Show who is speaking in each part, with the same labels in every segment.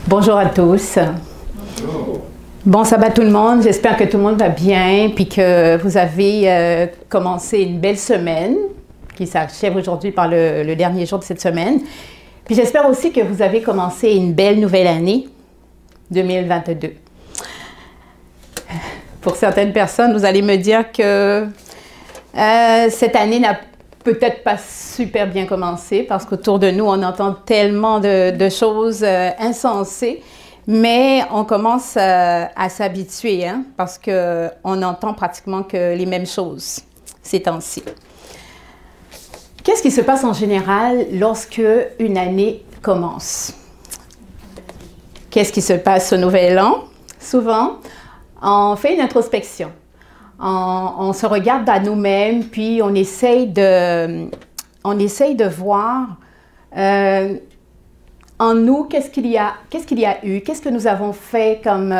Speaker 1: Bonjour à tous. Bon sabbat tout le monde, j'espère que tout le monde va bien puis que vous avez commencé une belle semaine qui s'achève aujourd'hui par le dernier jour de cette semaine. Puis j'espère aussi que vous avez commencé une belle nouvelle année 2022. Pour certaines personnes, vous allez me dire que cette année n'a peut-être pas super bien commencé parce qu'autour de nous, on entend tellement de choses insensées, mais on commence à s'habituer hein, parce qu'on entend pratiquement que les mêmes choses ces temps-ci. Qu'est-ce qui se passe en général lorsque une année commence? Qu'est-ce qui se passe au Nouvel An? Souvent, on fait une introspection. On se regarde à nous-mêmes, puis on essaye de voir en nous qu'est-ce qu'il y a eu, qu'est-ce que nous avons fait comme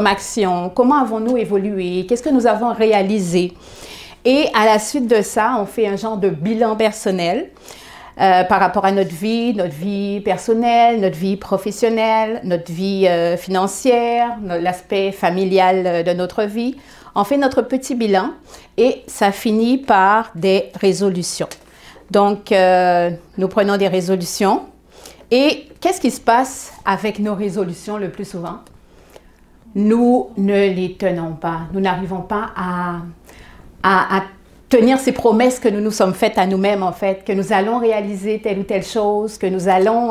Speaker 1: action, comment avons-nous évolué, qu'est-ce que nous avons réalisé. Et à la suite de ça, on fait un genre de bilan personnel par rapport à notre vie personnelle, notre vie professionnelle, notre vie financière, l'aspect familial de notre vie. On fait notre petit bilan et ça finit par des résolutions. Donc, nous prenons des résolutions. Et qu'est-ce qui se passe avec nos résolutions le plus souvent? Nous ne les tenons pas. Nous n'arrivons pas à tenir ces promesses que nous nous sommes faites à nous-mêmes, en fait, que nous allons réaliser telle ou telle chose, que nous allons...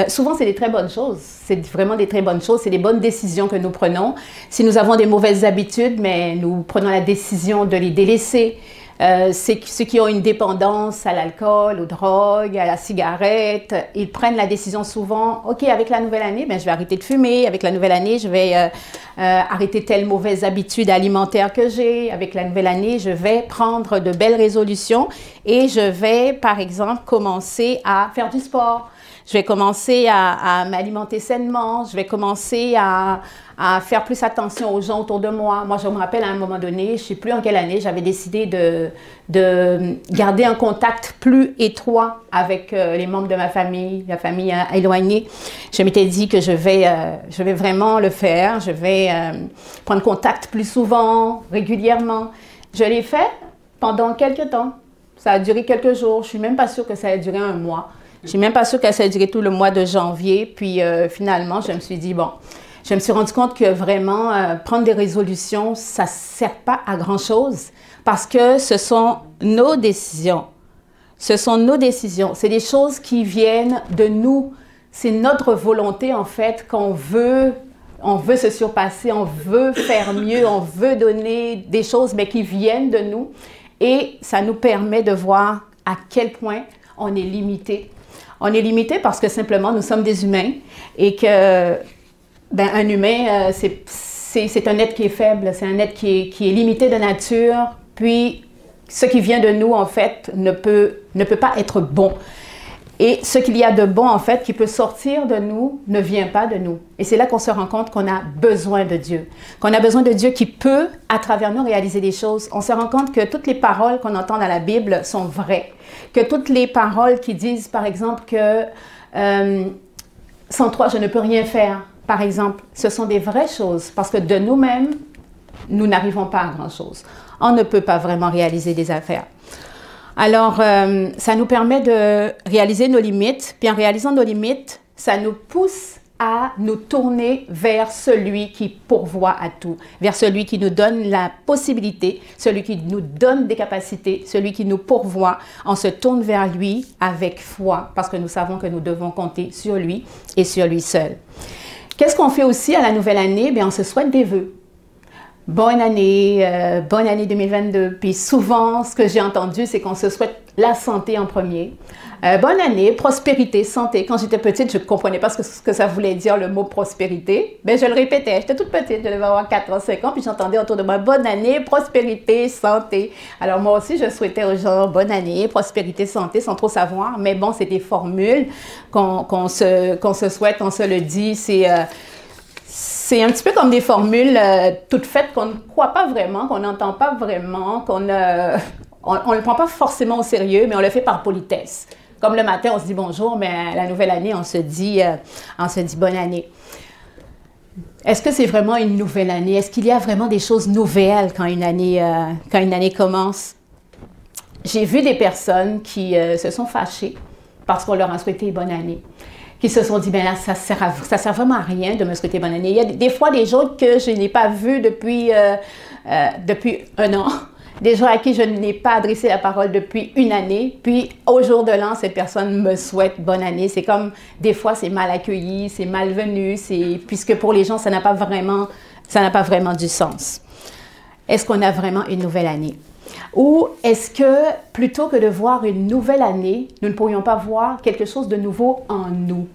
Speaker 1: souvent, c'est des très bonnes choses. C'est vraiment des très bonnes choses. C'est des bonnes décisions que nous prenons. Si nous avons des mauvaises habitudes, mais nous prenons la décision de les délaisser. Ceux qui ont une dépendance à l'alcool, aux drogues, à la cigarette, ils prennent la décision souvent, OK, avec la nouvelle année, ben, je vais arrêter de fumer. Avec la nouvelle année, je vais arrêter telle mauvaise habitude alimentaire que j'ai. Avec la nouvelle année, je vais prendre de belles résolutions et je vais, par exemple, commencer à faire du sport. Je vais commencer à m'alimenter sainement. Je vais commencer à faire plus attention aux gens autour de moi. Moi, je me rappelle à un moment donné, je ne sais plus en quelle année, j'avais décidé de garder un contact plus étroit avec les membres de ma famille, la famille éloignée. Je m'étais dit que je vais vraiment le faire. Je vais prendre contact plus souvent, régulièrement. Je l'ai fait pendant quelques temps. Ça a duré quelques jours. Je ne suis même pas sûre que ça a duré un mois. Je ne suis même pas sûre que ça a duré tout le mois de janvier. Puis finalement, je me suis dit, bon, je me suis rendu compte que vraiment, prendre des résolutions, ça ne sert pas à grand-chose parce que ce sont nos décisions. Ce sont nos décisions. C'est des choses qui viennent de nous. C'est notre volonté, en fait, qu'on veut... On veut se surpasser, on veut faire mieux, on veut donner des choses, mais qui viennent de nous. Et ça nous permet de voir à quel point on est limité. On est limité parce que simplement, nous sommes des humains et que ben, un humain, c'est un être qui est faible, c'est un être qui est limité de nature. Puis, ce qui vient de nous, en fait, ne peut pas être bon. Et ce qu'il y a de bon, en fait, qui peut sortir de nous, ne vient pas de nous. Et c'est là qu'on se rend compte qu'on a besoin de Dieu. Qu'on a besoin de Dieu qui peut, à travers nous, réaliser des choses. On se rend compte que toutes les paroles qu'on entend dans la Bible sont vraies. Que toutes les paroles qui disent, par exemple, que sans toi, je ne peux rien faire, par exemple, ce sont des vraies choses. Parce que de nous-mêmes, nous n'arrivons pas à grand-chose. On ne peut pas vraiment réaliser des affaires. Alors, ça nous permet de réaliser nos limites, puis en réalisant nos limites, ça nous pousse à nous tourner vers celui qui pourvoit à tout, vers celui qui nous donne la possibilité, celui qui nous donne des capacités, celui qui nous pourvoit. On se tourne vers lui avec foi, parce que nous savons que nous devons compter sur lui et sur lui seul. Qu'est-ce qu'on fait aussi à la nouvelle année? Bien, on se souhaite des vœux. Bonne année 2022. Puis souvent, ce que j'ai entendu, c'est qu'on se souhaite la santé en premier. Bonne année, prospérité, santé. Quand j'étais petite, je ne comprenais pas ce que ça voulait dire, le mot prospérité. Mais je le répétais. J'étais toute petite, je devais avoir 4 ans, 5 ans, puis j'entendais autour de moi, bonne année, prospérité, santé. Alors moi aussi, je souhaitais aux gens, bonne année, prospérité, santé, sans trop savoir. Mais bon, c'est des formules qu'on se souhaite, on se le dit, c'est un petit peu comme des formules toutes faites qu'on ne croit pas vraiment, qu'on n'entend pas vraiment, qu'on ne le prend pas forcément au sérieux, mais on le fait par politesse. Comme le matin, on se dit bonjour, mais à la nouvelle année, on se dit bonne année. Est-ce que c'est vraiment une nouvelle année? Est-ce qu'il y a vraiment des choses nouvelles quand une année commence? J'ai vu des personnes qui se sont fâchées parce qu'on leur a souhaité bonne année, qui se sont dit, ben là, ça sert vraiment à rien de me souhaiter bonne année. Il y a des fois des gens que je n'ai pas vus depuis un an, des gens à qui je n'ai pas adressé la parole depuis une année, puis au jour de l'an, cette personne me souhaite bonne année. C'est comme, des fois, c'est mal accueilli, c'est malvenu, puisque pour les gens, ça n'a pas vraiment du sens. Est-ce qu'on a vraiment une nouvelle année? Ou est-ce que, plutôt que de voir une nouvelle année, nous ne pourrions pas voir quelque chose de nouveau en nous?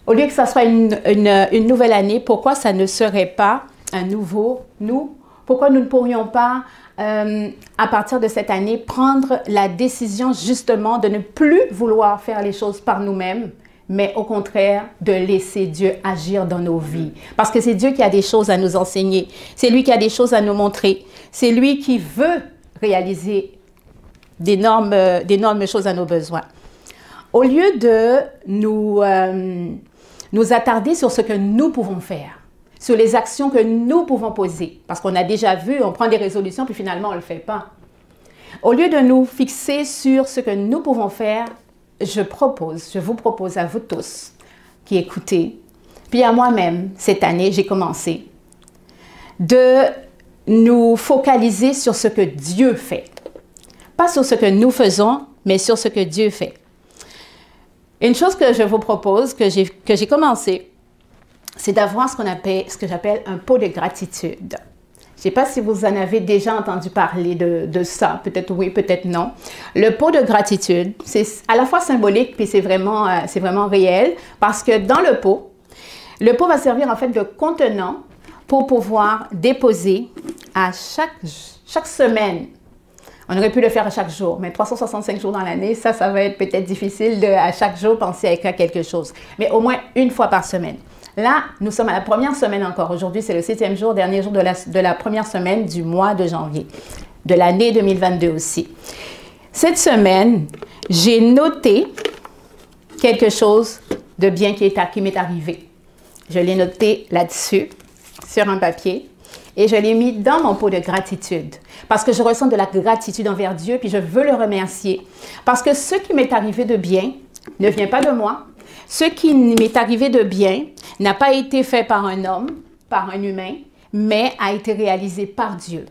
Speaker 1: Au lieu que ça soit une nouvelle année, pourquoi ça ne serait pas un nouveau nous? Pourquoi nous ne pourrions pas, à partir de cette année, prendre la décision justement de ne plus vouloir faire les choses par nous-mêmes, mais au contraire, de laisser Dieu agir dans nos vies. Parce que c'est Dieu qui a des choses à nous enseigner. C'est lui qui a des choses à nous montrer. C'est lui qui veut réaliser d'énormes choses à nos besoins. Au lieu de nous attarder sur ce que nous pouvons faire, sur les actions que nous pouvons poser, parce qu'on a déjà vu, on prend des résolutions, puis finalement, on ne le fait pas. Au lieu de nous fixer sur ce que nous pouvons faire, je vous propose à vous tous qui écoutez, puis à moi-même, cette année, j'ai commencé, de nous focaliser sur ce que Dieu fait. Pas sur ce que nous faisons, mais sur ce que Dieu fait. Une chose que je vous propose, que j'ai commencé, c'est d'avoir ce que j'appelle un pot de gratitude. Je ne sais pas si vous en avez déjà entendu parler de ça, peut-être oui, peut-être non. Le pot de gratitude, c'est à la fois symbolique, puis c'est vraiment réel, parce que dans le pot va servir en fait de contenant pour pouvoir déposer à chaque semaine. On aurait pu le faire à chaque jour, mais 365 jours dans l'année, ça va être peut-être difficile à chaque jour penser à écrire quelque chose. Mais au moins une fois par semaine. Là, nous sommes à la première semaine encore. Aujourd'hui, c'est le 7e jour, dernier jour de la première semaine du mois de janvier, de l'année 2022 aussi. Cette semaine, j'ai noté quelque chose de bien qui m'est arrivé. Je l'ai noté là-dessus, sur un papier, et je l'ai mis dans mon pot de gratitude. Parce que je ressens de la gratitude envers Dieu, puis je veux le remercier. Parce que ce qui m'est arrivé de bien ne vient pas de moi. Ce qui m'est arrivé de bien n'a pas été fait par un homme, par un humain, mais a été réalisé par Dieu.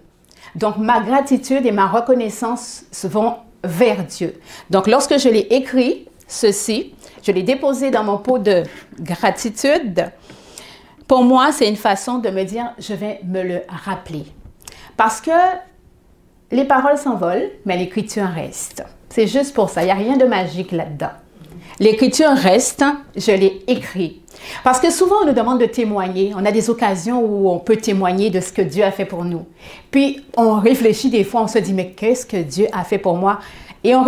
Speaker 1: Donc, ma gratitude et ma reconnaissance vont vers Dieu. Donc, lorsque je l'ai écrit, ceci, je l'ai déposé dans mon pot de gratitude. Pour moi, c'est une façon de me dire, je vais me le rappeler. Parce que les paroles s'envolent, mais l'écriture reste. C'est juste pour ça, il n'y a rien de magique là-dedans. L'écriture reste, je l'ai écrit. Parce que souvent, on nous demande de témoigner. On a des occasions où on peut témoigner de ce que Dieu a fait pour nous. Puis, on réfléchit des fois, on se dit, mais qu'est-ce que Dieu a fait pour moi? Et on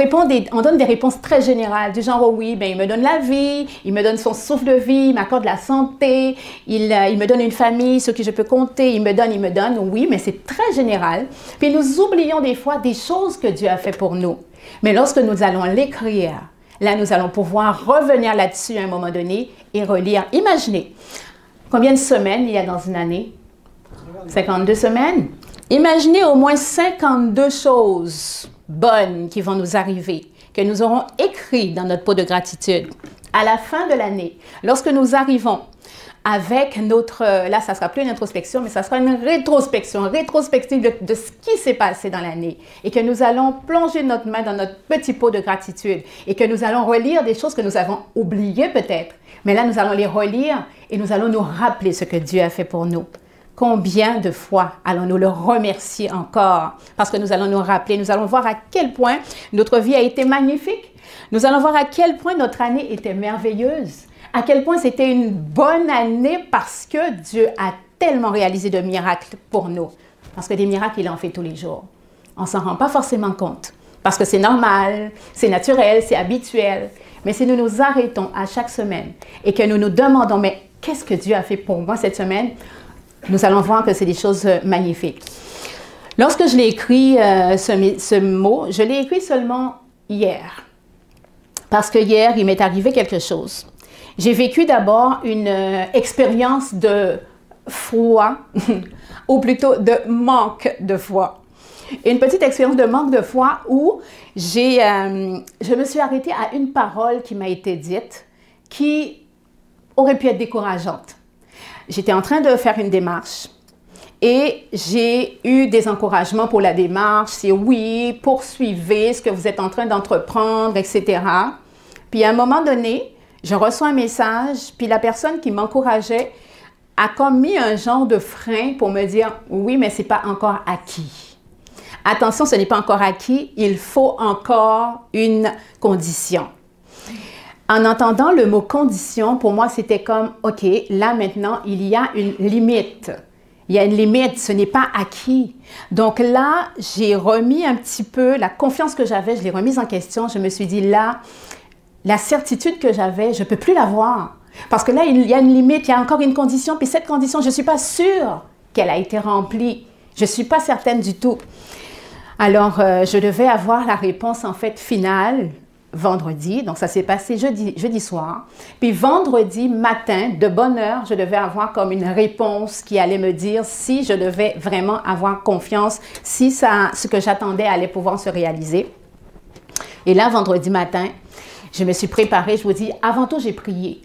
Speaker 1: donne des réponses très générales, du genre, oh oui, ben, il me donne la vie, il me donne son souffle de vie, il m'accorde la santé, il me donne une famille sur qui je peux compter, il me donne, oui, mais c'est très général. Puis nous oublions des fois des choses que Dieu a fait pour nous. Mais lorsque nous allons l'écrire, là, nous allons pouvoir revenir là-dessus à un moment donné et relire. Imaginez, combien de semaines il y a dans une année? 52 semaines. Imaginez au moins 52 choses bonnes qui vont nous arriver, que nous aurons écrit dans notre pot de gratitude. À la fin de l'année, lorsque nous arrivons avec là, ça ne sera plus une introspection, mais ça sera une rétrospective de ce qui s'est passé dans l'année. Et que nous allons plonger notre main dans notre petit pot de gratitude et que nous allons relire des choses que nous avons oubliées peut-être. Mais là, nous allons les relire et nous allons nous rappeler ce que Dieu a fait pour nous. Combien de fois allons-nous le remercier encore? Parce que nous allons nous rappeler, nous allons voir à quel point notre vie a été magnifique. Nous allons voir à quel point notre année était merveilleuse. À quel point c'était une bonne année parce que Dieu a tellement réalisé de miracles pour nous. Parce que des miracles, il en fait tous les jours. On ne s'en rend pas forcément compte. Parce que c'est normal, c'est naturel, c'est habituel. Mais si nous nous arrêtons à chaque semaine et que nous nous demandons, mais qu'est-ce que Dieu a fait pour moi cette semaine? Nous allons voir que c'est des choses magnifiques. Lorsque je l'ai écrit, ce mot, je l'ai écrit seulement hier. Parce que hier, il m'est arrivé quelque chose. J'ai vécu d'abord une expérience de foi, ou plutôt de manque de foi. Une petite expérience de manque de foi où je me suis arrêtée à une parole qui m'a été dite qui aurait pu être décourageante. J'étais en train de faire une démarche et j'ai eu des encouragements pour la démarche. C'est oui, poursuivez ce que vous êtes en train d'entreprendre, etc. Puis à un moment donné, je reçois un message, puis la personne qui m'encourageait a comme mis un genre de frein pour me dire « Oui, mais ce n'est pas encore acquis. Attention, ce n'est pas encore acquis, il faut encore une condition. » En entendant le mot « condition », pour moi, c'était comme « OK, là maintenant, il y a une limite. Il y a une limite, ce n'est pas acquis. » Donc là, j'ai remis un petit peu la confiance que j'avais, je l'ai remise en question. Je me suis dit là, la certitude que j'avais, je ne peux plus l'avoir. Parce que là, il y a une limite, il y a encore une condition, puis cette condition, je ne suis pas sûre qu'elle a été remplie. Je ne suis pas certaine du tout. Alors, je devais avoir la réponse, en fait, finale, vendredi. Donc, ça s'est passé jeudi soir. Puis, vendredi matin, de bonne heure, je devais avoir comme une réponse qui allait me dire si je devais vraiment avoir confiance, si ce que j'attendais allait pouvoir se réaliser. Et là, vendredi matin, je me suis préparée. Je vous dis, avant tout, j'ai prié.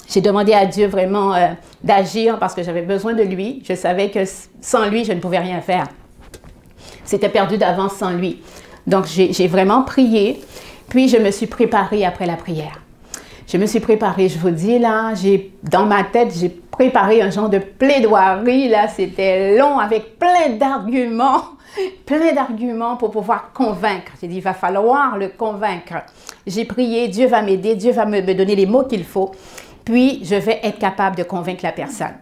Speaker 1: J'ai demandé à Dieu vraiment d'agir parce que j'avais besoin de lui. Je savais que sans lui, je ne pouvais rien faire. C'était perdu d'avance sans lui. Donc, j'ai vraiment prié. Puis, je me suis préparée après la prière. Je me suis préparée, je vous dis, là, dans ma tête, j'ai préparé un genre de plaidoirie. Là, c'était long avec plein d'arguments pour pouvoir convaincre. J'ai dit, il va falloir le convaincre. J'ai prié, Dieu va m'aider, Dieu va me donner les mots qu'il faut. Puis, je vais être capable de convaincre la personne.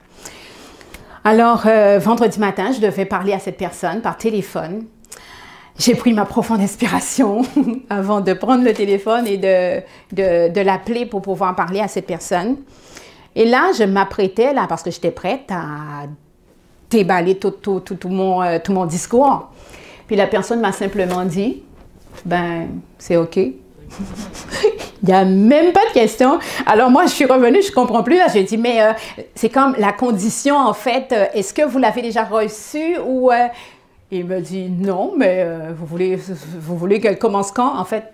Speaker 1: Alors, vendredi matin, je devais parler à cette personne par téléphone. J'ai pris ma profonde inspiration avant de prendre le téléphone et de l'appeler pour pouvoir parler à cette personne. Et là, je m'apprêtais, là, parce que j'étais prête à déballer tout mon discours. Puis la personne m'a simplement dit, ben, c'est OK. Il n'y a même pas de question. Alors moi, je suis revenue, je ne comprends plus. J'ai dit, mais c'est comme la condition, en fait, est-ce que vous l'avez déjà reçue ou... Il me dit, non, mais vous voulez qu'elle commence quand, en fait?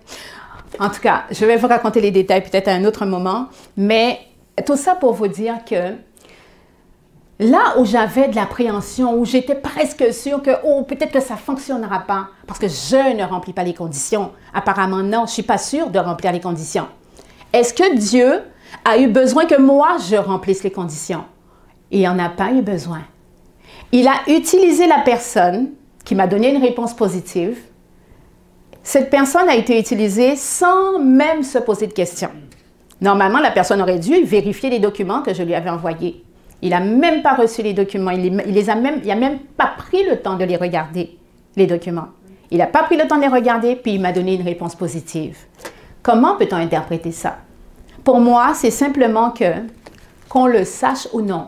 Speaker 1: En tout cas, je vais vous raconter les détails peut-être à un autre moment, mais tout ça pour vous dire que là où j'avais de l'appréhension, où j'étais presque sûre que, oh, peut-être que ça ne fonctionnera pas, parce que je ne remplis pas les conditions. Apparemment, non, je ne suis pas sûre de remplir les conditions. Est-ce que Dieu a eu besoin que moi, je remplisse les conditions? Il n'en a pas eu besoin. Il a utilisé la personne qui m'a donné une réponse positive. Cette personne a été utilisée sans même se poser de questions. Normalement, la personne aurait dû vérifier les documents que je lui avais envoyés. Il n'a même pas reçu les documents. Il n'a même pas pris le temps de les regarder, les documents. Il n'a pas pris le temps de les regarder, puis il m'a donné une réponse positive. Comment peut-on interpréter ça? Pour moi, c'est simplement qu'on le sache ou non,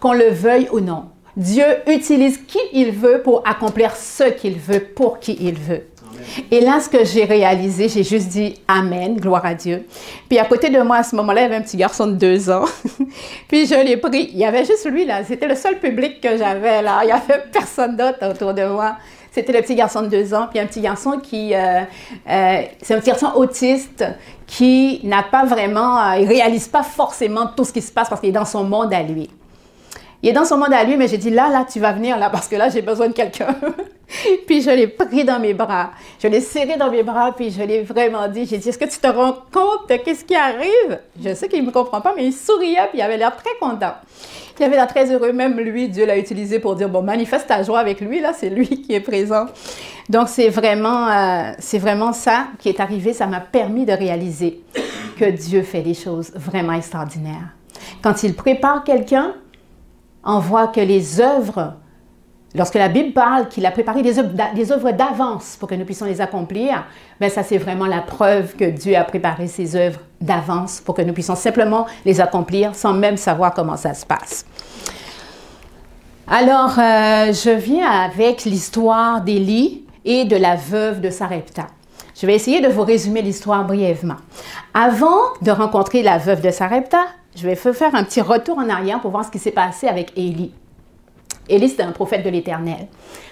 Speaker 1: qu'on le veuille ou non, Dieu utilise qui il veut pour accomplir ce qu'il veut, pour qui il veut. Amen. Et là, ce que j'ai réalisé, j'ai juste dit « Amen, gloire à Dieu ». Puis à côté de moi, à ce moment-là, il y avait un petit garçon de 2 ans. Puis je l'ai pris, il y avait juste lui là, c'était le seul public que j'avais là, il n'y avait personne d'autre autour de moi. C'était le petit garçon de 2 ans, puis un petit garçon qui, c'est un petit garçon autiste qui n'a pas vraiment, il ne réalise pas forcément tout ce qui se passe parce qu'il est dans son monde à lui. Il est dans son monde à lui, mais j'ai dit, là, tu vas venir, là, parce que là, j'ai besoin de quelqu'un. Puis je l'ai pris dans mes bras. Je l'ai serré dans mes bras, puis je l'ai vraiment dit, j'ai dit, est-ce que tu te rends compte de qu'est-ce qui arrive? Je sais qu'il ne me comprend pas, mais il souriait, puis il avait l'air très content. Il avait l'air très heureux. Même lui, Dieu l'a utilisé pour dire, bon, manifeste ta joie avec lui, là, c'est lui qui est présent. Donc, c'est vraiment ça qui est arrivé. Ça m'a permis de réaliser que Dieu fait des choses vraiment extraordinaires. Quand il prépare quelqu'un, on voit que les œuvres, lorsque la Bible parle qu'il a préparé des œuvres d'avance pour que nous puissions les accomplir, bien ça c'est vraiment la preuve que Dieu a préparé ces œuvres d'avance pour que nous puissions simplement les accomplir sans même savoir comment ça se passe. Alors, je viens avec l'histoire d'Élie et de la veuve de Sarepta. Je vais essayer de vous résumer l'histoire brièvement. Avant de rencontrer la veuve de Sarepta, je vais faire un petit retour en arrière pour voir ce qui s'est passé avec Élie. Élie, c'était un prophète de l'Éternel,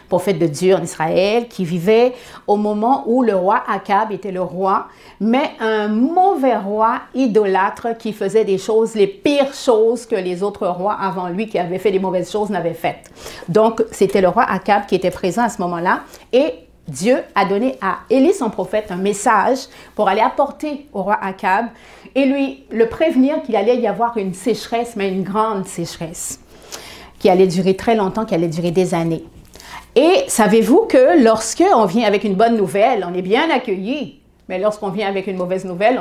Speaker 1: prophète de Dieu en Israël, qui vivait au moment où le roi Akab était le roi, mais un mauvais roi idolâtre qui faisait des choses, les pires choses que les autres rois avant lui qui avaient fait des mauvaises choses n'avaient faites. Donc, c'était le roi Akab qui était présent à ce moment-là et Dieu a donné à Élie, son prophète, un message pour aller apporter au roi Akab et lui le prévenir qu'il allait y avoir une sécheresse, mais une grande sécheresse, qui allait durer très longtemps, qui allait durer des années. Et savez-vous que lorsque on vient avec une bonne nouvelle, on est bien accueilli, mais lorsqu'on vient avec une mauvaise nouvelle,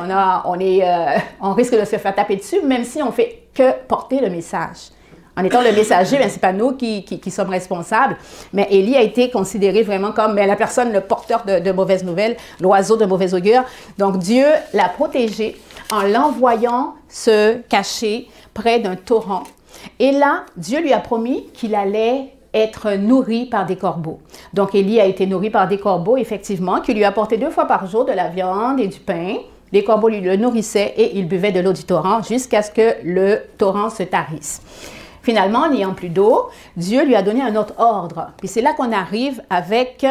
Speaker 1: on risque de se faire taper dessus, même si on fait que porter le message. En étant le messager, ce n'est pas nous qui sommes responsables, mais Élie a été considéré vraiment comme la personne, le porteur de mauvaises nouvelles, l'oiseau de mauvais augure. Donc Dieu l'a protégé en l'envoyant se cacher près d'un torrent. Et là, Dieu lui a promis qu'il allait être nourri par des corbeaux. Donc Élie a été nourri par des corbeaux, effectivement, qui lui apportaient 2 fois par jour de la viande et du pain. Les corbeaux lui le nourrissaient et il buvait de l'eau du torrent jusqu'à ce que le torrent se tarisse. Finalement, n'ayant plus d'eau, Dieu lui a donné un autre ordre. Puis c'est là qu'on arrive avec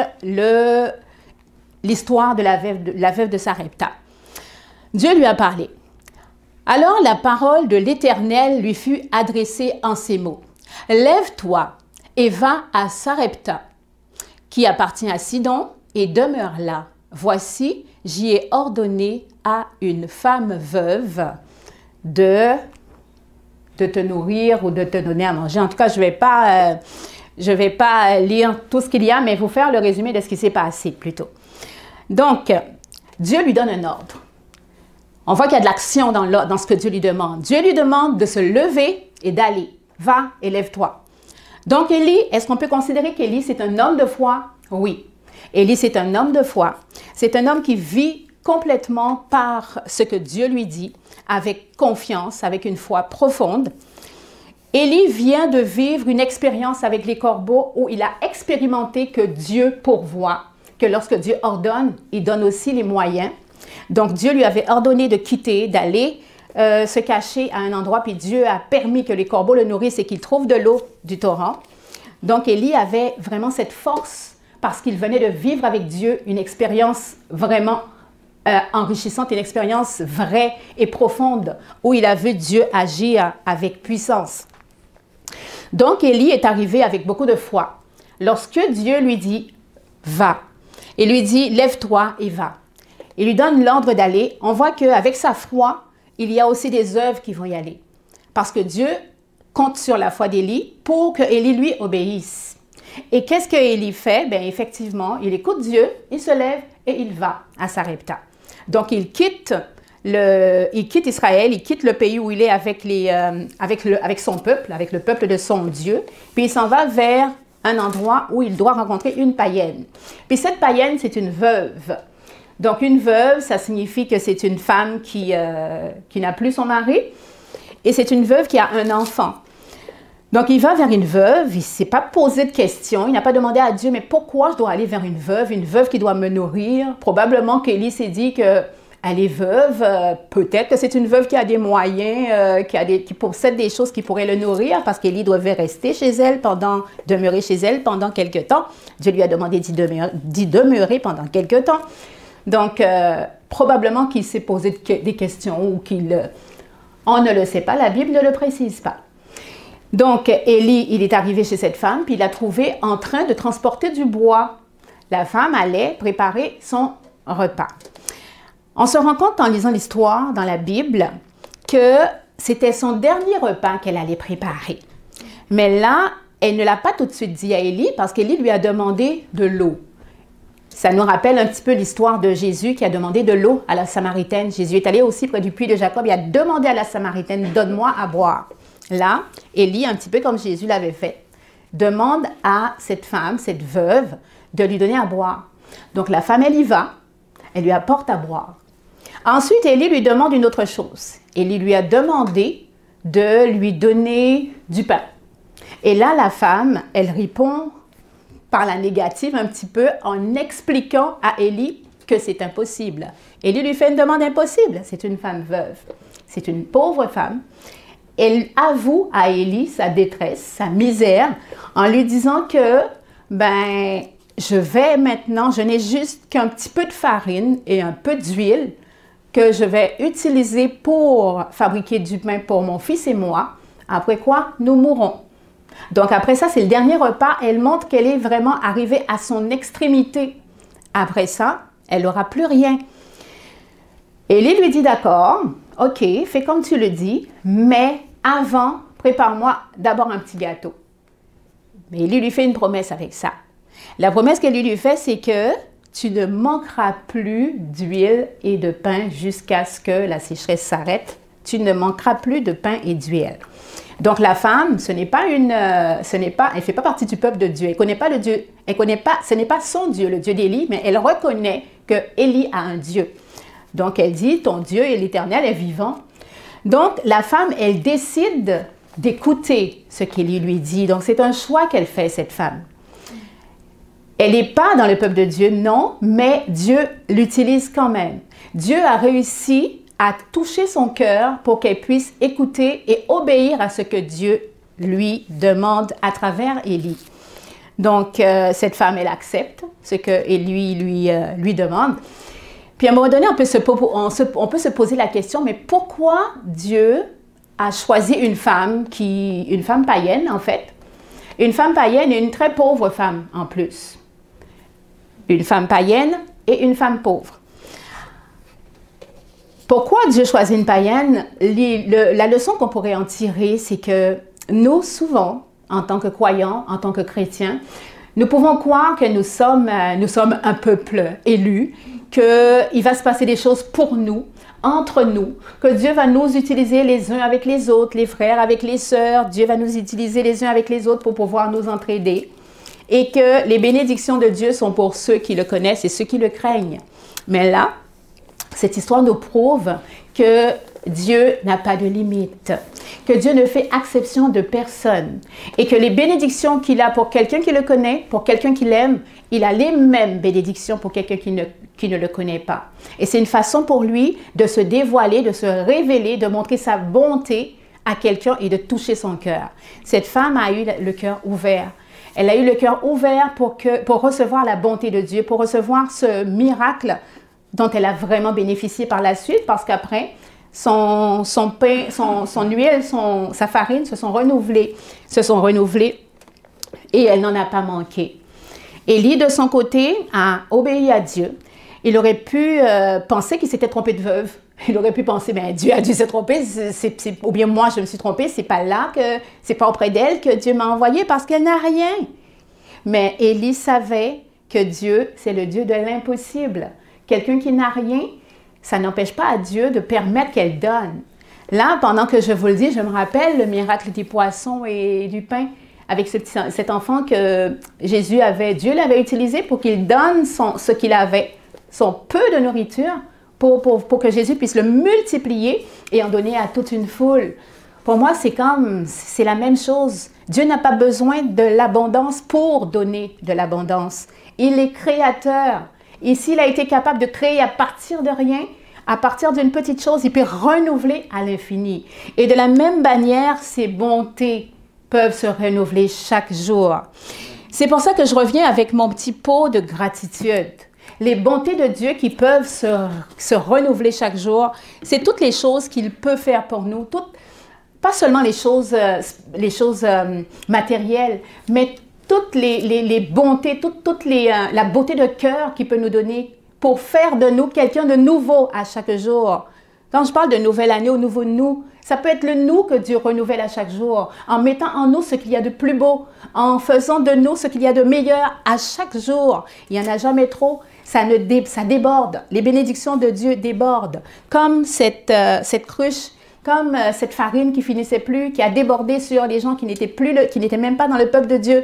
Speaker 1: l'histoire de la veuve de Sarepta. Dieu lui a parlé. Alors la parole de l'Éternel lui fut adressée en ces mots. « Lève-toi et va à Sarepta, qui appartient à Sidon, et demeure là. Voici, j'y ai ordonné à une femme veuve de te nourrir ou de te donner à manger. » En tout cas, je ne vais pas lire tout ce qu'il y a, mais vous faire le résumé de ce qui s'est passé plutôt. Donc, Dieu lui donne un ordre. On voit qu'il y a de l'action dans ce que Dieu lui demande. Dieu lui demande de se lever et d'aller. Va et lève-toi. Donc, Élie, est-ce qu'on peut considérer qu'Élie, c'est un homme de foi? Oui. Élie, c'est un homme de foi. C'est un homme qui vit complètement par ce que Dieu lui dit, avec confiance, avec une foi profonde. Élie vient de vivre une expérience avec les corbeaux où il a expérimenté que Dieu pourvoit, que lorsque Dieu ordonne, il donne aussi les moyens. Donc, Dieu lui avait ordonné de quitter, d'aller se cacher à un endroit, puis Dieu a permis que les corbeaux le nourrissent et qu'il trouve de l'eau du torrent. Donc, Élie avait vraiment cette force parce qu'il venait de vivre avec Dieu une expérience vraiment enrichissante, une expérience vraie et profonde où il a vu Dieu agir avec puissance. Donc, Élie est arrivé avec beaucoup de foi. Lorsque Dieu lui dit « va », il lui dit « lève-toi et va ». Il lui donne l'ordre d'aller. On voit qu'avec sa foi, il y a aussi des œuvres qui vont y aller. Parce que Dieu compte sur la foi d'Élie pour que Élie lui obéisse. Et qu'est-ce que Élie fait? Bien, effectivement, il écoute Dieu, il se lève et il va à Sarepta. Donc, il quitte Israël, il quitte le pays où il est avec son peuple, avec le peuple de son Dieu, puis il s'en va vers un endroit où il doit rencontrer une païenne. Puis cette païenne, c'est une veuve. Donc, une veuve, ça signifie que c'est une femme qui n'a plus son mari et c'est une veuve qui a un enfant. Donc, il va vers une veuve, il ne s'est pas posé de questions, il n'a pas demandé à Dieu, mais pourquoi je dois aller vers une veuve qui doit me nourrir? Probablement qu'Élie s'est dit qu'elle est veuve, peut-être que c'est une veuve qui a des moyens, qui possède des choses qui pourraient le nourrir parce qu'Élie devait rester chez elle demeurer chez elle pendant quelque temps. Dieu lui a demandé d'y demeurer pendant quelque temps. Donc, probablement qu'il s'est posé des questions ou on ne le sait pas, la Bible ne le précise pas. Donc, Élie, il est arrivé chez cette femme, puis il l'a trouvée en train de transporter du bois. La femme allait préparer son repas. On se rend compte en lisant l'histoire dans la Bible que c'était son dernier repas qu'elle allait préparer. Mais là, elle ne l'a pas tout de suite dit à Élie parce qu'Élie lui a demandé de l'eau. Ça nous rappelle un petit peu l'histoire de Jésus qui a demandé de l'eau à la Samaritaine. Jésus est allé aussi près du puits de Jacob, il a demandé à la Samaritaine, « Donne-moi à boire ». Là, Élie, un petit peu comme Jésus l'avait fait, demande à cette femme, cette veuve, de lui donner à boire. Donc la femme, elle y va, elle lui apporte à boire. Ensuite, Élie lui demande une autre chose. Élie lui a demandé de lui donner du pain. Et là, la femme, elle répond par la négative un petit peu en expliquant à Élie que c'est impossible. Élie lui fait une demande impossible. C'est une femme veuve. C'est une pauvre femme. Elle avoue à Élie sa détresse, sa misère, en lui disant que, ben, je vais maintenant, je n'ai juste qu'un petit peu de farine et un peu d'huile que je vais utiliser pour fabriquer du pain pour mon fils et moi, après quoi nous mourrons. Donc après ça, c'est le dernier repas, elle montre qu'elle est vraiment arrivée à son extrémité. Après ça, elle n'aura plus rien. Élie lui dit d'accord, ok, fais comme tu le dis, mais avant, prépare-moi d'abord un petit gâteau. Mais Élie lui fait une promesse avec ça. La promesse qu'Élie lui fait, c'est que tu ne manqueras plus d'huile et de pain jusqu'à ce que la sécheresse s'arrête. Tu ne manqueras plus de pain et d'huile. Donc la femme, elle ne fait pas partie du peuple de Dieu. Elle ne connaît pas le Dieu. Ce n'est pas son Dieu, le Dieu d'Élie, mais elle reconnaît que Élie a un Dieu. Donc elle dit, ton Dieu est l'Éternel, est vivant. Donc la femme, elle décide d'écouter ce qu'Élie lui dit. Donc c'est un choix qu'elle fait, cette femme. Elle n'est pas dans le peuple de Dieu, non, mais Dieu l'utilise quand même. Dieu a réussi à toucher son cœur pour qu'elle puisse écouter et obéir à ce que Dieu lui demande à travers Élie. Donc, cette femme, elle accepte ce que Élie lui demande. Puis à un moment donné, on peut se poser la question, mais pourquoi Dieu a choisi une femme païenne, en fait? Une femme païenne et une très pauvre femme, en plus. Une femme païenne et une femme pauvre. Pourquoi Dieu choisit une païenne? La leçon qu'on pourrait en tirer, c'est que nous, souvent, en tant que croyants, en tant que chrétiens, nous pouvons croire que nous sommes un peuple élu, qu'il va se passer des choses pour nous, entre nous, que Dieu va nous utiliser les uns avec les autres, les frères avec les sœurs, Dieu va nous utiliser les uns avec les autres pour pouvoir nous entraider. Et que les bénédictions de Dieu sont pour ceux qui le connaissent et ceux qui le craignent. Mais là, cette histoire nous prouve que Dieu n'a pas de limite, que Dieu ne fait exception de personne et que les bénédictions qu'il a pour quelqu'un qui le connaît, pour quelqu'un qui l'aime, il a les mêmes bénédictions pour quelqu'un qui ne le connaît pas. Et c'est une façon pour lui de se dévoiler, de se révéler, de montrer sa bonté à quelqu'un et de toucher son cœur. Cette femme a eu le cœur ouvert. Elle a eu le cœur ouvert pour recevoir la bonté de Dieu, pour recevoir ce miracle dont elle a vraiment bénéficié par la suite, parce qu'après, son pain, son huile, sa farine se sont renouvelées et elle n'en a pas manqué. Élie, de son côté, a obéi à Dieu. Il aurait pu penser qu'il s'était trompé de veuve. Il aurait pu penser, ben Dieu a dû se tromper, ou bien moi je me suis trompée, c'est pas auprès d'elle que Dieu m'a envoyé parce qu'elle n'a rien. Mais Élie savait que Dieu, c'est le Dieu de l'impossible. Quelqu'un qui n'a rien, ça n'empêche pas à Dieu de permettre qu'elle donne. Là, pendant que je vous le dis, je me rappelle le miracle des poissons et du pain avec cet enfant que Dieu l'avait utilisé pour qu'il donne ce qu'il avait, son peu de nourriture, pour que Jésus puisse le multiplier et en donner à toute une foule. Pour moi, c'est la même chose. Dieu n'a pas besoin de l'abondance pour donner de l'abondance. Il est créateur. Et s'il a été capable de créer à partir de rien, à partir d'une petite chose, il peut renouveler à l'infini. Et de la même manière, ses bontés peuvent se renouveler chaque jour. C'est pour ça que je reviens avec mon petit pot de gratitude. Les bontés de Dieu qui peuvent se renouveler chaque jour, c'est toutes les choses qu'il peut faire pour nous, pas seulement les choses matérielles, mais toutes les bontés, la beauté de cœur qu'il peut nous donner pour faire de nous quelqu'un de nouveau à chaque jour. Quand je parle de nouvelle année, au nouveau nous, ça peut être le nous que Dieu renouvelle à chaque jour, en mettant en nous ce qu'il y a de plus beau, en faisant de nous ce qu'il y a de meilleur à chaque jour. Il n'y en a jamais trop. Ça déborde. Les bénédictions de Dieu débordent. Comme cette cruche, comme cette farine qui finissait plus, qui a débordé sur les gens qui n'étaient même pas dans le peuple de Dieu.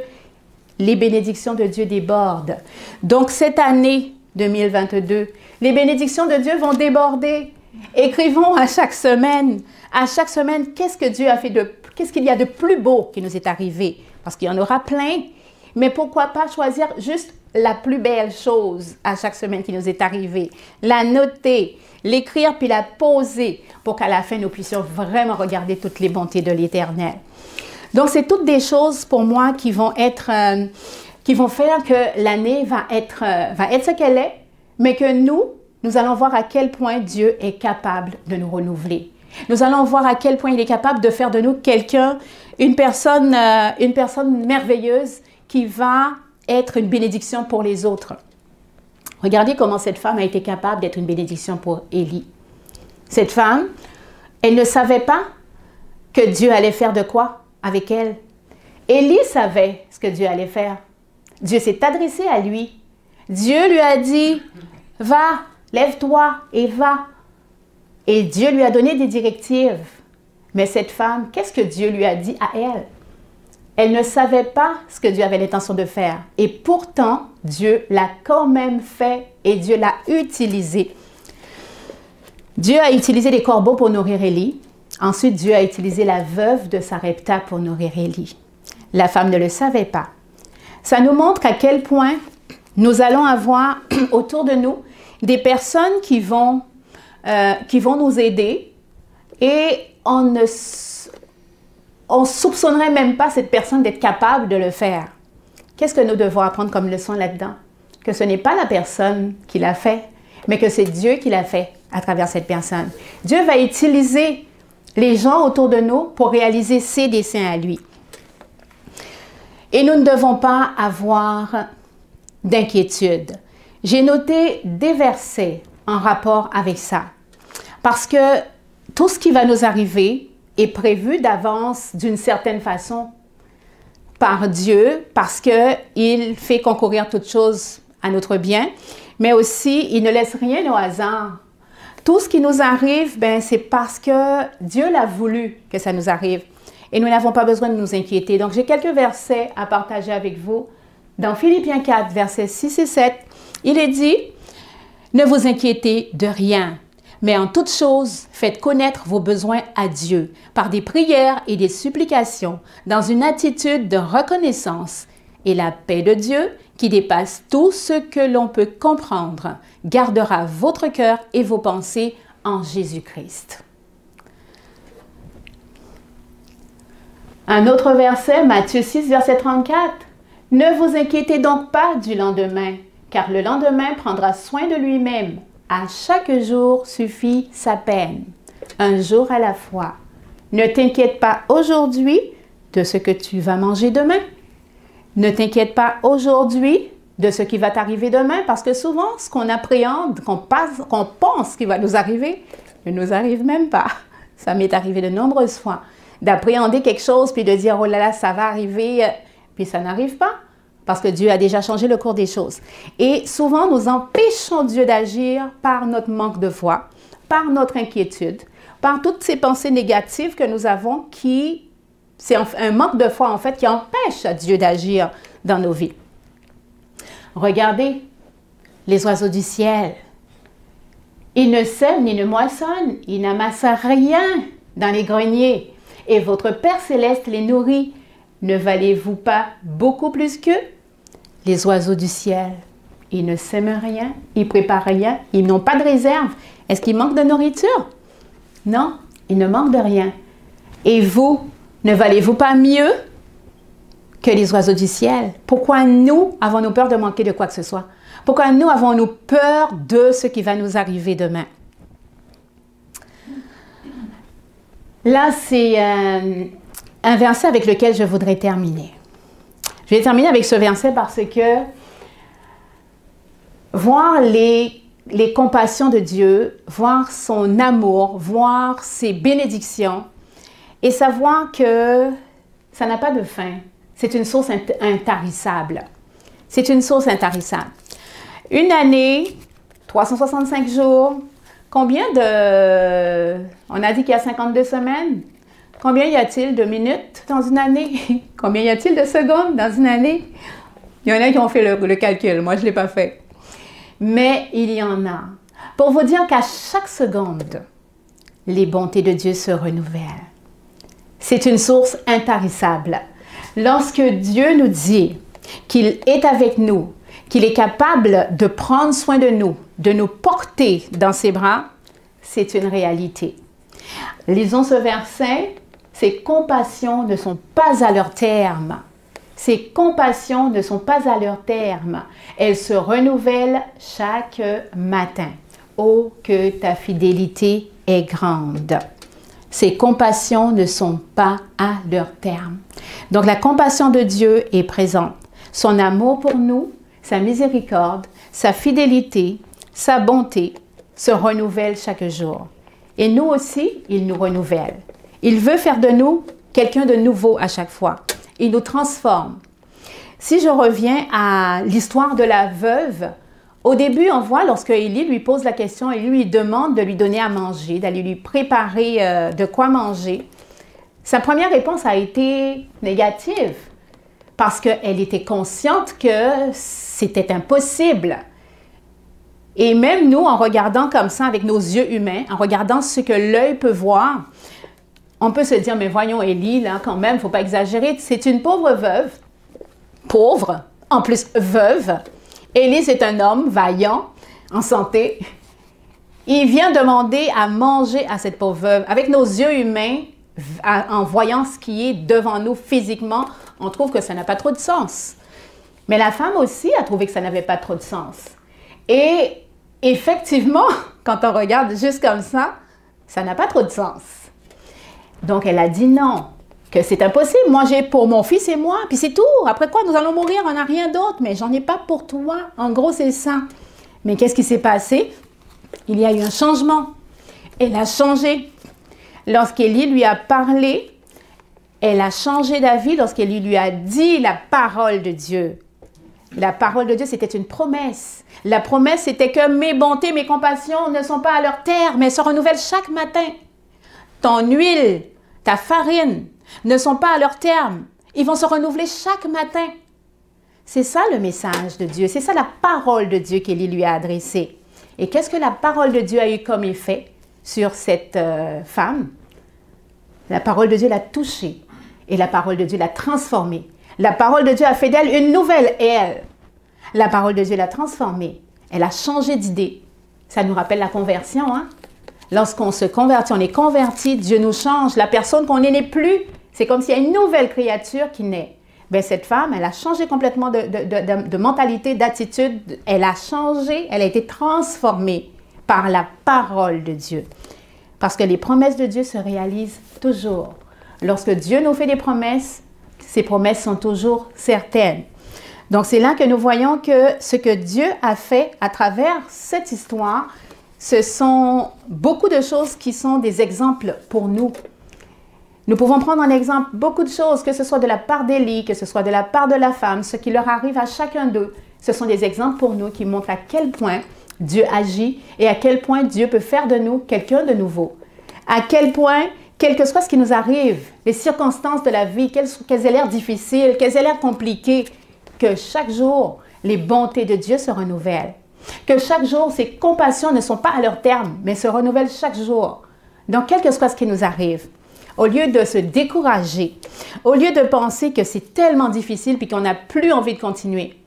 Speaker 1: Les bénédictions de Dieu débordent. Donc cette année 2022, les bénédictions de Dieu vont déborder. Écrivons à chaque semaine, qu'est-ce que Dieu a fait qu'est-ce qu'il y a de plus beau qui nous est arrivé? Parce qu'il y en aura plein. Mais pourquoi pas choisir juste la plus belle chose à chaque semaine qui nous est arrivée, la noter, l'écrire puis la poser pour qu'à la fin, nous puissions vraiment regarder toutes les bontés de l'Éternel. Donc, c'est toutes des choses pour moi qui vont faire que l'année va être ce qu'elle est, mais que nous allons voir à quel point Dieu est capable de nous renouveler. Nous allons voir à quel point il est capable de faire de nous une personne merveilleuse qui va être une bénédiction pour les autres. Regardez comment cette femme a été capable d'être une bénédiction pour Élie. Cette femme, elle ne savait pas que Dieu allait faire de quoi avec elle. Élie savait ce que Dieu allait faire. Dieu s'est adressé à lui. Dieu lui a dit, va, lève-toi et va. Et Dieu lui a donné des directives. Mais cette femme, qu'est-ce que Dieu lui a dit à elle? Elle ne savait pas ce que Dieu avait l'intention de faire. Et pourtant, Dieu l'a quand même fait et Dieu l'a utilisé. Dieu a utilisé les corbeaux pour nourrir Élie. Ensuite, Dieu a utilisé la veuve de Sarepta pour nourrir Élie. La femme ne le savait pas. Ça nous montre à quel point nous allons avoir autour de nous des personnes qui vont nous aider et on ne soupçonnerait même pas cette personne d'être capable de le faire. Qu'est-ce que nous devons apprendre comme leçon là-dedans? Que ce n'est pas la personne qui l'a fait, mais que c'est Dieu qui l'a fait à travers cette personne. Dieu va utiliser les gens autour de nous pour réaliser ses desseins à lui. Et nous ne devons pas avoir d'inquiétude. J'ai noté des versets en rapport avec ça. Parce que tout ce qui va nous arriver est prévu d'avance d'une certaine façon par Dieu, parce qu'il fait concourir toutes choses à notre bien, mais aussi il ne laisse rien au hasard. Tout ce qui nous arrive, c'est parce que Dieu l'a voulu que ça nous arrive. Et nous n'avons pas besoin de nous inquiéter. Donc, j'ai quelques versets à partager avec vous. Dans Philippiens 4, versets 6 et 7, il est dit, « Ne vous inquiétez de rien, mais en toute chose, faites connaître vos besoins à Dieu par des prières et des supplications, dans une attitude de reconnaissance. Et la paix de Dieu, qui dépasse tout ce que l'on peut comprendre, gardera votre cœur et vos pensées en Jésus-Christ. » Un autre verset, Matthieu 6, verset 34. « Ne vous inquiétez donc pas du lendemain, car le lendemain prendra soin de lui-même. À chaque jour suffit sa peine, un jour à la fois. Ne t'inquiète pas aujourd'hui de ce que tu vas manger demain. Ne t'inquiète pas aujourd'hui de ce qui va t'arriver demain, parce que souvent, ce qu'on appréhende, qu'on pense qu'il va nous arriver, ne nous arrive même pas. Ça m'est arrivé de nombreuses fois, d'appréhender quelque chose, puis de dire, oh là là, ça va arriver, puis ça n'arrive pas, parce que Dieu a déjà changé le cours des choses. Et souvent, nous empêchons Dieu d'agir par notre manque de foi, par notre inquiétude, par toutes ces pensées négatives que nous avons c'est un manque de foi, en fait, qui empêche Dieu d'agir dans nos vies. Regardez les oiseaux du ciel. Ils ne sèment ni ne moissonnent, ils n'amassent rien dans les greniers. Et votre Père céleste les nourrit. Ne valez-vous pas beaucoup plus qu'eux? Les oiseaux du ciel, ils ne sèment rien, ils préparent rien, ils n'ont pas de réserve. Est-ce qu'ils manquent de nourriture? Non, ils ne manquent de rien. Et vous, ne valez-vous pas mieux que les oiseaux du ciel? Pourquoi nous avons-nous peur de manquer de quoi que ce soit? Pourquoi nous avons-nous peur de ce qui va nous arriver demain? Là, c'est un verset avec lequel je voudrais terminer. Je vais terminer avec ce verset parce que voir les compassions de Dieu, voir son amour, voir ses bénédictions et savoir que ça n'a pas de fin. C'est une source intarissable. C'est une source intarissable. Une année, 365 jours, combien de... On a dit qu'il y a 52 semaines. Combien y a-t-il de minutes dans une année? Combien y a-t-il de secondes dans une année? Il y en a qui ont fait le calcul. Moi, je ne l'ai pas fait. Mais il y en a. Pour vous dire qu'à chaque seconde, les bontés de Dieu se renouvellent. C'est une source intarissable. Lorsque Dieu nous dit qu'il est avec nous, qu'il est capable de prendre soin de nous porter dans ses bras, c'est une réalité. Lisons ce verset. Ses compassions ne sont pas à leur terme. Ses compassions ne sont pas à leur terme. Elles se renouvellent chaque matin. Oh, que ta fidélité est grande. Ses compassions ne sont pas à leur terme. Donc la compassion de Dieu est présente. Son amour pour nous, sa miséricorde, sa fidélité, sa bonté se renouvellent chaque jour. Et nous aussi, il nous renouvelle. Il veut faire de nous quelqu'un de nouveau à chaque fois. Il nous transforme. Si je reviens à l'histoire de la veuve, au début, on voit lorsque Élie lui pose la question et lui demande de lui donner à manger, d'aller lui préparer de quoi manger, sa première réponse a été négative parce qu'elle était consciente que c'était impossible. Et même nous, en regardant comme ça avec nos yeux humains, en regardant ce que l'œil peut voir, on peut se dire, mais voyons Élie, là, quand même, il ne faut pas exagérer, c'est une pauvre veuve, pauvre, en plus veuve. Élie, c'est un homme vaillant, en santé. Il vient demander à manger à cette pauvre veuve. Avec nos yeux humains, en voyant ce qui est devant nous physiquement, on trouve que ça n'a pas trop de sens. Mais la femme aussi a trouvé que ça n'avait pas trop de sens. Et effectivement, quand on regarde juste comme ça n'a pas trop de sens. Donc, elle a dit non, que c'est impossible. Moi, j'ai pour mon fils et moi, puis c'est tout. Après quoi, nous allons mourir, on n'a rien d'autre, mais j'en ai pas pour toi. En gros, c'est ça. Mais qu'est-ce qui s'est passé? Il y a eu un changement. Elle a changé. Lorsqu'Élie lui a parlé, elle a changé d'avis lorsqu'Élie lui a dit la parole de Dieu. La parole de Dieu, c'était une promesse. La promesse, c'était que mes bontés, mes compassions ne sont pas à leur terme, mais elles se renouvellent chaque matin. Ton huile, ta farine ne sont pas à leur terme. Ils vont se renouveler chaque matin. C'est ça le message de Dieu. C'est ça la parole de Dieu qu'Élie lui a adressée. Et qu'est-ce que la parole de Dieu a eu comme effet sur cette femme? La parole de Dieu l'a touchée et la parole de Dieu l'a transformée. La parole de Dieu a fait d'elle une nouvelle elle. La parole de Dieu l'a transformée. Elle a changé d'idée. Ça nous rappelle la conversion, hein? Lorsqu'on se convertit, on est converti, Dieu nous change. La personne qu'on est n'est plus. C'est comme s'il y a une nouvelle créature qui naît. Bien, cette femme, elle a changé complètement de mentalité, d'attitude. Elle a changé, elle a été transformée par la parole de Dieu. Parce que les promesses de Dieu se réalisent toujours. Lorsque Dieu nous fait des promesses, ces promesses sont toujours certaines. Donc, c'est là que nous voyons que ce que Dieu a fait à travers cette histoire, ce sont beaucoup de choses qui sont des exemples pour nous. Nous pouvons prendre en exemple beaucoup de choses, que ce soit de la part d'Élie, que ce soit de la part de la femme, ce qui leur arrive à chacun d'eux. Ce sont des exemples pour nous qui montrent à quel point Dieu agit et à quel point Dieu peut faire de nous quelqu'un de nouveau. À quel point, quel que soit ce qui nous arrive, les circonstances de la vie, qu'elles aient l'air difficiles, qu'elles aient l'air compliquées, que chaque jour, les bontés de Dieu se renouvellent. Que chaque jour, ses compassions ne sont pas à leur terme, mais se renouvellent chaque jour. Donc, quel que soit ce qui nous arrive, au lieu de se décourager, au lieu de penser que c'est tellement difficile puis qu'on n'a plus envie de continuer,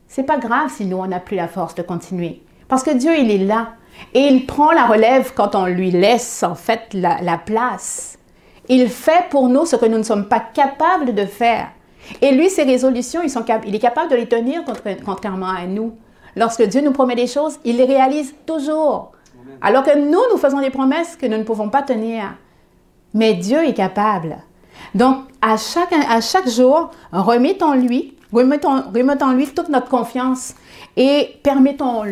Speaker 1: c'est pas grave si nous, on n'a plus la force de continuer. Parce que Dieu, il est là. Et il prend la relève quand on lui laisse, en fait, la place. Il fait pour nous ce que nous ne sommes pas capables de faire. Et lui, ses résolutions, il est capable de les tenir contrairement à nous. Lorsque Dieu nous promet des choses, il les réalise toujours. Alors que nous faisons des promesses que nous ne pouvons pas tenir. Mais Dieu est capable. Donc, à chaque jour, remettons en lui toute notre confiance et permettons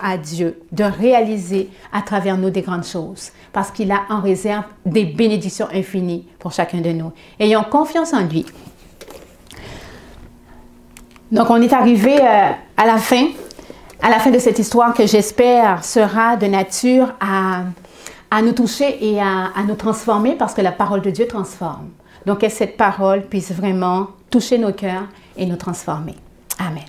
Speaker 1: à Dieu de réaliser à travers nous des grandes choses. Parce qu'il a en réserve des bénédictions infinies pour chacun de nous. Ayons confiance en lui. Donc, on est arrivé à la fin de cette histoire que j'espère sera de nature à nous toucher et à nous transformer parce que la parole de Dieu transforme. Donc, que cette parole puisse vraiment toucher nos cœurs et nous transformer. Amen.